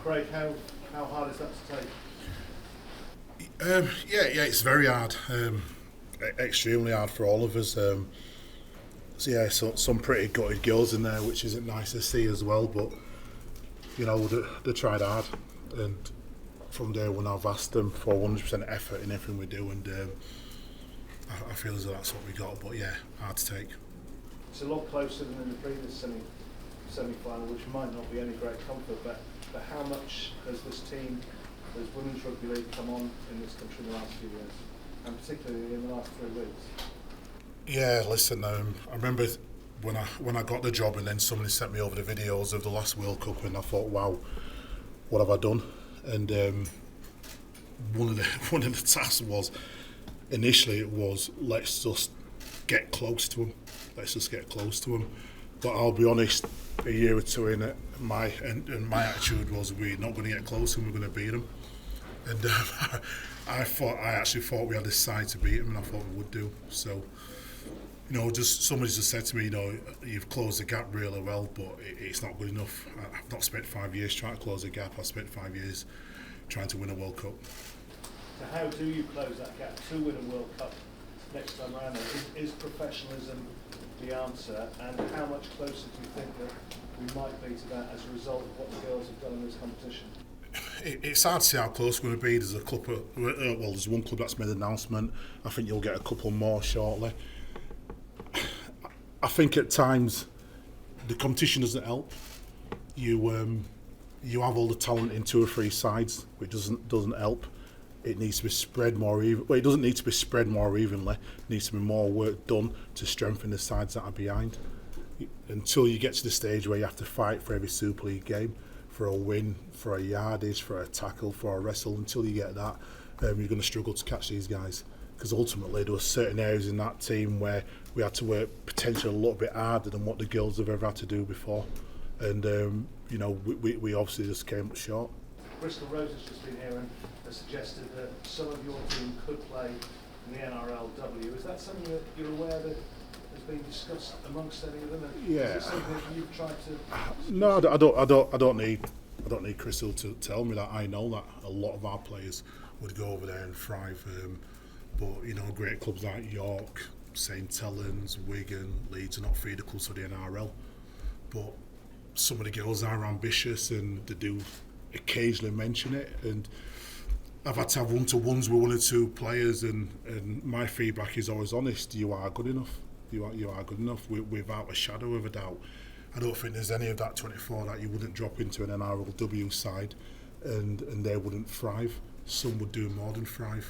Craig, how hard is that to take? Yeah, it's very hard. Extremely hard for all of us. So some pretty gutted girls in there, which isn't nice to see as well. But they tried hard, and from day one I've asked them for 100% effort in everything we do, and I feel as though that's what we got. But yeah, hard to take. It's a lot closer than in the previous semi-final, which might not be any great comfort. But how much has this team, has women's rugby league come on in this country in the last few years, and particularly in the last 3 weeks? Yeah, listen. I remember when I got the job, and then somebody sent me over the videos of the last World Cup, and I thought, wow, what have I done? And one of the tasks was, initially it was, let's just get close to them. Let's just get close to them. But I'll be honest, a year or two in it, my attitude was, we're not going to get close and we're going to beat them. And I actually thought we had this side to beat them, and I thought we would do. So, just somebody just said to me, you've closed the gap really well, but it's not good enough. I've not spent 5 years trying to close the gap. I've spent 5 years trying to win a World Cup. So how do you close that gap to win a World Cup next time around? Is professionalism the answer, and how much closer do you think that we might be to that as a result of what the girls have done in this competition? It's hard to see how close we're going to be. There's there's one club that's made an announcement. I think you'll get a couple more shortly. I think at times the competition doesn't help. You have all the talent in 2 or 3 sides, which doesn't help. It needs to be spread more even. Well, it doesn't need to be spread more evenly. It needs to be more work done to strengthen the sides that are behind. Until you get to the stage where you have to fight for every Super League game, for a win, for a yardage, for a tackle, for a wrestle, until you get that, you're going to struggle to catch these guys. Because ultimately there were certain areas in that team where we had to work potentially a little bit harder than what the girls have ever had to do before. And, we obviously just came up short. Bristol Rose has just been here and has suggested that some of your team could play in the NRLW. Is that something that you're aware that has been discussed amongst any of them? And yeah. Is it something that you've tried to? No, I don't need Crystal to tell me that. I know that a lot of our players would go over there and thrive. But great clubs like York, St Helens, Wigan, Leeds are not feeder clubs for the NRL. But some of the girls are ambitious, and they do occasionally mention it. And I've had to have one-to-ones with 1 or 2 players, and my feedback is always honest. You are good enough. You are good enough without a shadow of a doubt. I don't think there's any of that 24 that you wouldn't drop into an NRLW side and they wouldn't thrive. Some would do more than thrive.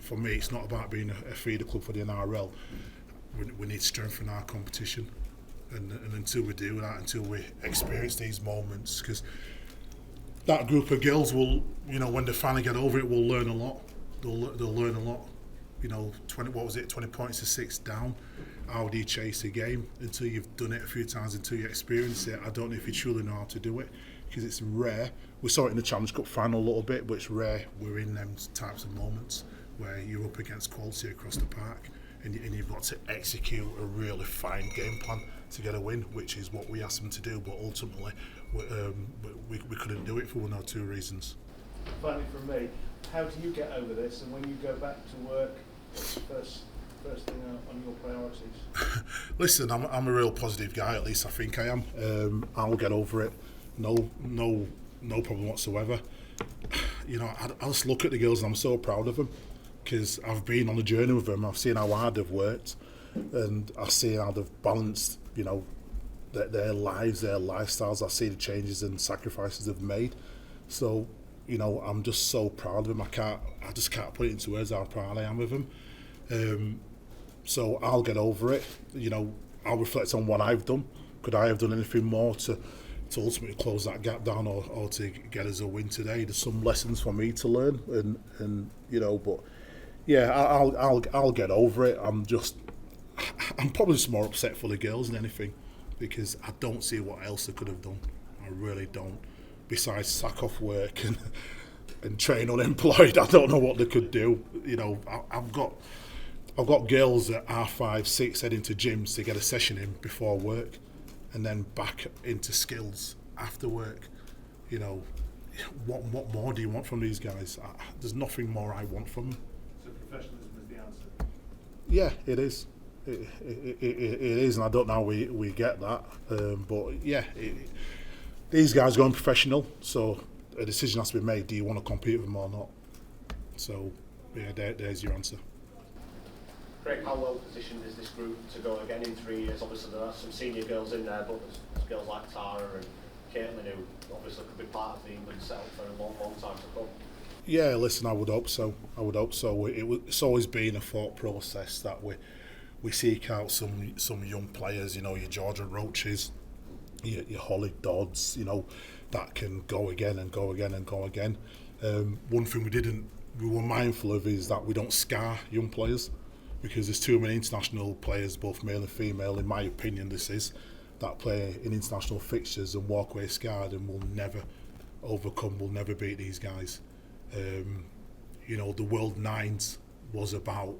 For me, it's not about being a feeder club for the NRL. We need to strengthen our competition, and until we do that, until we experience these moments, because that group of girls will, when they finally get over it, will learn a lot. They'll learn a lot. 20 points to 6 down. How do you chase a game? Until you've done it a few times, until you experience it, I don't know if you truly know how to do it, because it's rare. We saw it in the Challenge Cup final a little bit, but it's rare we're in them types of moments where you're up against quality across the park, and you've got to execute a really fine game plan to get a win, which is what we asked them to do. But ultimately, we couldn't do it for 1 or 2 reasons. Finally, from me, how do you get over this? And when you go back to work, what's the first thing on your priorities? Listen, I'm a real positive guy. At least I think I am. I'll get over it. No problem whatsoever. I just look at the girls and I'm so proud of them, because I've been on a journey with them. I've seen how hard they've worked, and I see how they've balanced, their lives, their lifestyles. I see the changes and sacrifices they've made. So, I'm just so proud of them. I just can't put it into words how proud I am of them. So I'll get over it. I'll reflect on what I've done. Could I have done anything more to ultimately close that gap down, or to get us a win today? There's some lessons for me to learn, and but yeah, I'll get over it. I'm probably just more upset for the girls than anything, because I don't see what else they could have done. I really don't. Besides sack off work and train unemployed, I don't know what they could do. I've got girls at R5, 6 heading to gyms to get a session in before work, and then back into skills after work. You know, what more do you want from these guys? There's nothing more I want from them. So professionalism is the answer? Yeah, it is. It is, and I don't know how we get that. But yeah, these guys are going professional, so a decision has to be made. Do you want to compete with them or not? So, yeah, there's your answer. Craig, how well positioned is this group to go again in 3 years? Obviously there are some senior girls in there, but there's girls like Tara and Caitlin who obviously could be part of the England setup for a long, long time to come. Yeah, listen, I would hope so. It's always been a thought process that we seek out some young players, you know, your Georgia Roaches, your Holly Dodds, you know, that can go again and go again and go again. One thing we were mindful of is that we don't scar young players, because there's too many international players, both male and female, in my opinion this is, that play in international fixtures and walk away scarred and will never overcome, will never beat these guys. You know, the World Nines was about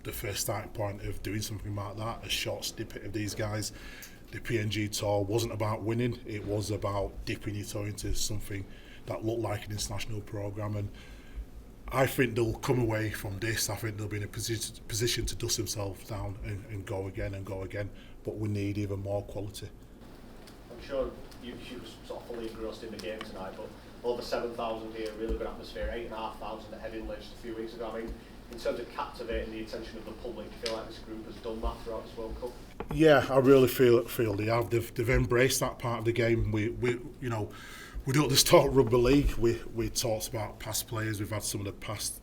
the first starting point of doing something like that, a short snippet of these guys. The PNG Tour wasn't about winning, it was about dipping your toe into something that looked like an international programme, and I think they'll come away from this. I think they'll be in a position to dust themselves down and go again and go again, but we need even more quality. I'm sure you were sort of fully engrossed in the game tonight, but over 7,000 here, really good atmosphere, 8,500 at Headingley just a few weeks ago. I mean, in terms of captivating the attention of the public, do you feel like this group has done that throughout this World Cup? Yeah, I really feel they have. They've embraced that part of the game. We you know, we don't just talk rugby league. We talked about past players. We've had some of the past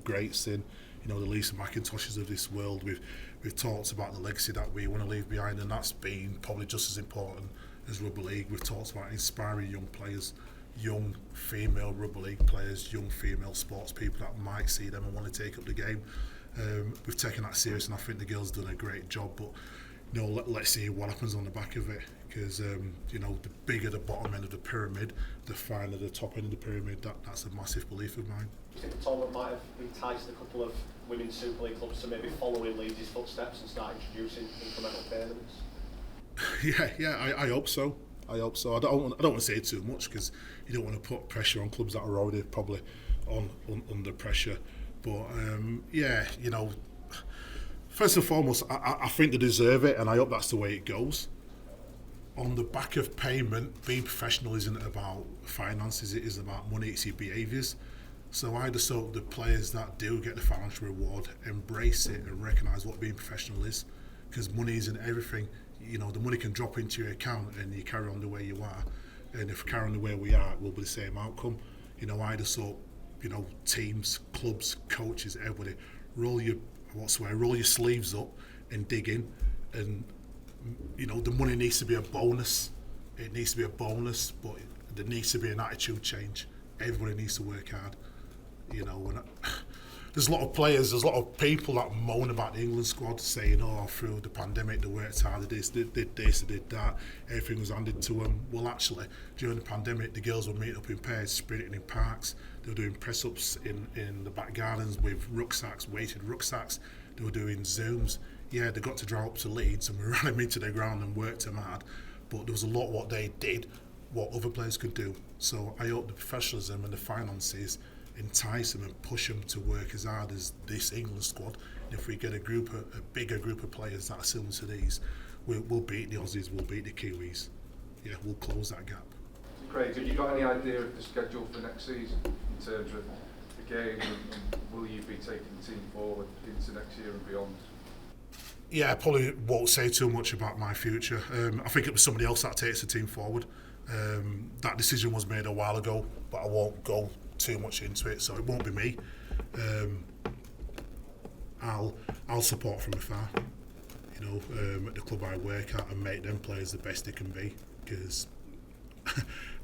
greats in, you know, the Lisa McIntoshes of this world. We've talked about the legacy that we want to leave behind, and that's been probably just as important as rugby league. We've talked about inspiring young players, young female rugby league players, young female sports people that might see them and want to take up the game. We've taken that serious, and I think the girls have done a great job. But you know, let's see what happens on the back of it, because you know, the bigger the bottom end of the pyramid, the finer the top end of the pyramid. That's a massive belief of mine. Do you think the tournament might have enticed a couple of women's Super League clubs to maybe follow in Leeds' footsteps and start introducing incremental payments? Yeah, I hope so. I don't want to say too much, because you don't want to put pressure on clubs that are already probably under pressure. But yeah, you know, first and foremost, I think they deserve it, and I hope that's the way it goes. On the back of payment, being professional isn't about finances, it is about money, it's your behaviours. So I just hope the players that do get the financial reward embrace it and recognise what being professional is, because money isn't everything. You know, the money can drop into your account and you carry on the way you are, and if we carry on the way we are, it will be the same outcome. You know, I just hope, you know, teams, clubs, coaches, everybody, roll your sleeves up and dig in. And you know, the money needs to be a bonus. It needs to be a bonus, but there needs to be an attitude change. Everybody needs to work hard. You know, and there's a lot of players, there's a lot of people that moan about the England squad, saying, oh, through the pandemic they worked hard, they did this, they did that, everything was handed to them. Well, actually, during the pandemic, the girls were meeting up in pairs, sprinting in parks, they were doing press-ups in the back gardens with rucksacks, weighted rucksacks, they were doing Zooms. Yeah, they got to drive up to Leeds and we ran them into the ground and worked them hard, but there was a lot what they did, what other players could do. So I hope the professionalism and the finances entice them and push them to work as hard as this England squad. And if we get a bigger group of players that are similar to these, we'll beat the Aussies, we'll beat the Kiwis. Yeah, we'll close that gap. Craig, have you got any idea of the schedule for next season in terms of the game, and will you be taking the team forward into next year and beyond? Yeah, I probably won't say too much about my future. I think it was somebody else that takes the team forward. That decision was made a while ago, but I won't go too much into it, so it won't be me. I'll support from afar, you know, at the club I work at, and make them players the best they can be, because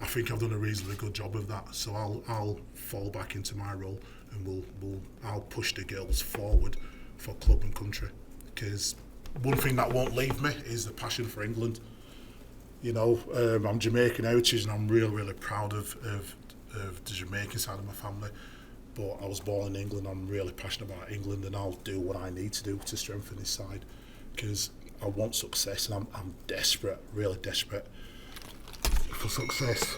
I think I've done a reasonably good job of that. So I'll fall back into my role, and I'll push the girls forward for club and country, because one thing that won't leave me is the passion for England. You know, I'm Jamaican heritage, and I'm really proud of the Jamaican side of my family, but I was born in England. I'm really passionate about England, and I'll do what I need to do to strengthen this side, because I want success, and I'm desperate, really desperate for success.